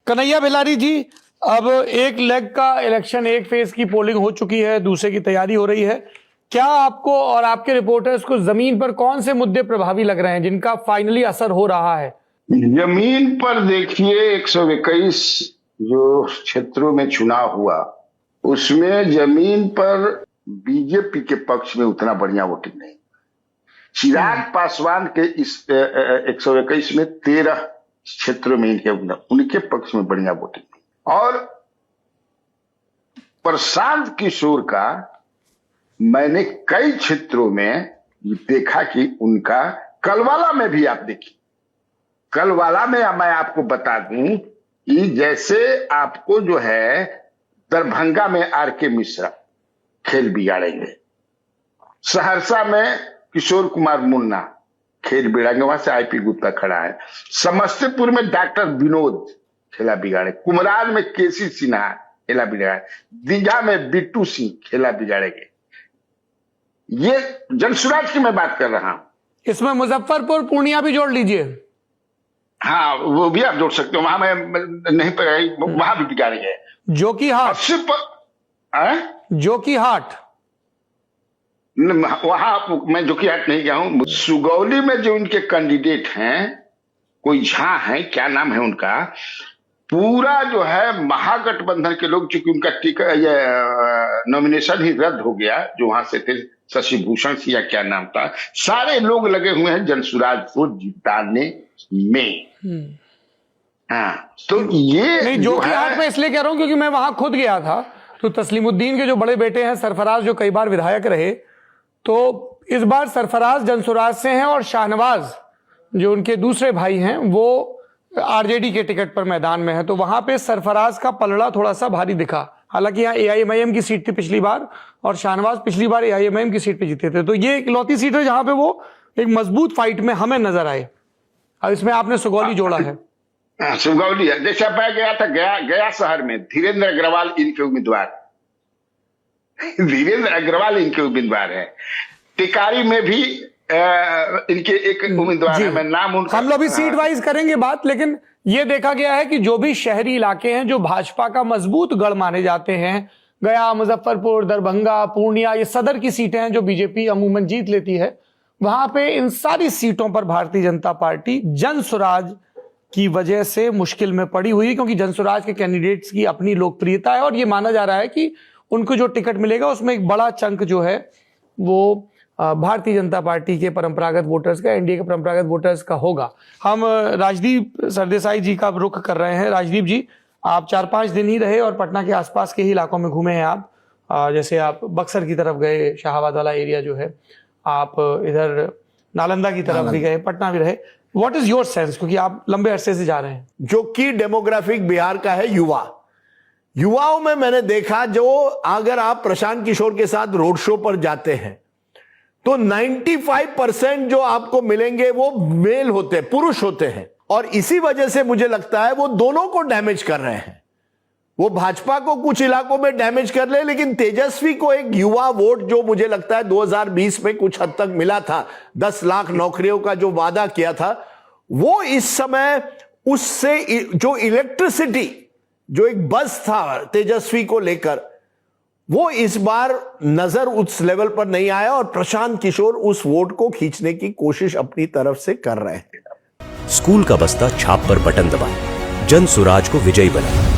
कन्हैया बेलारी जी, अब एक लेग का इलेक्शन, एक फेज की पोलिंग हो चुकी है, दूसरे की तैयारी हो रही है। क्या आपको और आपके रिपोर्टर्स को जमीन पर कौन से मुद्दे प्रभावी लग रहे हैं जिनका फाइनली असर हो रहा है? जमीन पर देखिए 121 जो क्षेत्रों में चुनाव हुआ उसमें जमीन पर बीजेपी के पक्ष में उतना बढ़िया वोटिंग नहीं। चिराग पासवान के इस 121 में 13 क्षेत्रों में उनके पक्ष में बढ़िया वोटिंग नहीं। और प्रशांत किशोर का मैंने कई क्षेत्रों में देखा कि उनका कलवाला में भी, आप देखिए कलवाला में मैं आपको बता दूं कि जैसे आपको जो है दरभंगा में आर.के. मिश्रा खेल बिगाड़ेंगे, सहरसा में किशोर कुमार मुन्ना खेल बिगाड़ेंगे, वहां से आई.पी. गुप्ता खड़ा है, समस्तीपुर में डॉक्टर विनोद खेला बिगाड़े, कुमरान में के.सी. सिन्हा खेला बिगाड़े, दीघा में बिट्टू सिंह खेला बिगाड़ेंगे। ये जनसुराज की मैं बात कर रहा हूं। इसमें मुजफ्फरपुर पूर्णिया भी जोड़ लीजिए। हाँ, वो भी आप जोड़ सकते हो, वहां मैं नहीं पढ़ाई, वहां भी बिगाड़ेंगे। जोकीहाट, जोकीहाट वहां मैं जोकीहाट नहीं गया हूं। सुगौली में जो उनके कैंडिडेट हैं, कोई झा है, क्या नाम है उनका, पूरा जो है महागठबंधन के लोग, चूंकि उनका टिकट नॉमिनेशन ही रद्द हो गया, जो वहां से थे शशि भूषण सिंह या क्या नाम था, सारे लोग लगे हुए हैं जनसुराज को जिताने में। हाँ, तो ये नहीं, जोकीहाट में इसलिए कह रहा हूं क्योंकि मैं वहां खुद गया था। तो तस्लीमुद्दीन के जो बड़े बेटे हैं सरफराज, जो कई बार विधायक रहे, तो इस बार सरफराज जनसुराज से हैं और शाहनवाज जो उनके दूसरे भाई हैं वो आरजेडी के टिकट पर मैदान में है। तो वहां पे सरफराज का पलड़ा थोड़ा सा भारी दिखा। हालांकि यहाँ एआईएमआईएम की सीट थी पिछली बार और शाहनवाज पिछली बार एआईएमआईएम की सीट पे जीते थे। तो ये इकलौती सीट है जहां पे वो एक मजबूत फाइट में हमें नजर आए। और इसमें आपने सुगौली जोड़ा है। सुगौली है, जैसा मैं गया था गया शहर में धीरेन्द्र अग्रवाल इनके उम्मीदवार, धीरेन्द्र अग्रवाल इनके उम्मीदवार है। टिकारी में भी इनके एक उम्मीदवार है, मैं नाम उनका, हम लोग भी सीट वाइज करेंगे बात, लेकिन ये देखा गया है कि जो भी शहरी इलाके हैं जो भाजपा का मजबूत गढ़ माने जाते हैं, गया, मुजफ्फरपुर, दरभंगा, पूर्णिया, ये सदर की सीटें हैं जो बीजेपी अमूमन जीत लेती है, वहां पे इन सारी सीटों पर भारतीय जनता पार्टी जनसुराज की वजह से मुश्किल में पड़ी हुई, क्योंकि जनसुराज के कैंडिडेट्स की अपनी लोकप्रियता है और ये माना जा रहा है कि उनको जो टिकट मिलेगा उसमें एक बड़ा चंक जो है वो भारतीय जनता पार्टी के परंपरागत वोटर्स का, एनडीए के परंपरागत वोटर्स का होगा। हम राजदीप सरदेसाई जी का रुख कर रहे हैं। राजदीप जी, आप 4-5 दिन ही रहे और पटना के आसपास के ही इलाकों में घूमे हैं आप। जैसे आप बक्सर की तरफ गए, शाहाबाद वाला एरिया जो है, आप इधर नालंदा की तरफ भी गए, पटना भी रहे। व्हाट इज योर सेंस, क्योंकि आप लंबे अरसे से जा रहे हैं। जो कि डेमोग्राफिक बिहार का है युवाओं में मैंने देखा, जो अगर आप प्रशांत किशोर के साथ रोड शो पर जाते हैं तो 95% जो आपको मिलेंगे वो मेल होते हैं, पुरुष होते हैं। और इसी वजह से मुझे लगता है वो दोनों को डैमेज कर रहे हैं। वो भाजपा को कुछ इलाकों में डैमेज कर रहे हैं, लेकिन तेजस्वी को एक युवा वोट जो मुझे लगता है 2020 में कुछ हद तक मिला था, 10 लाख नौकरियों का जो वादा किया था, वो इस समय उससे जो इलेक्ट्रिसिटी, जो एक बस था तेजस्वी को लेकर, वो इस बार नजर उस लेवल पर नहीं आया और प्रशांत किशोर उस वोट को खींचने की कोशिश अपनी तरफ से कर रहे हैं। स्कूल का बस्ता छाप पर बटन दबाएं, जनसुराज को विजयी बनाएं।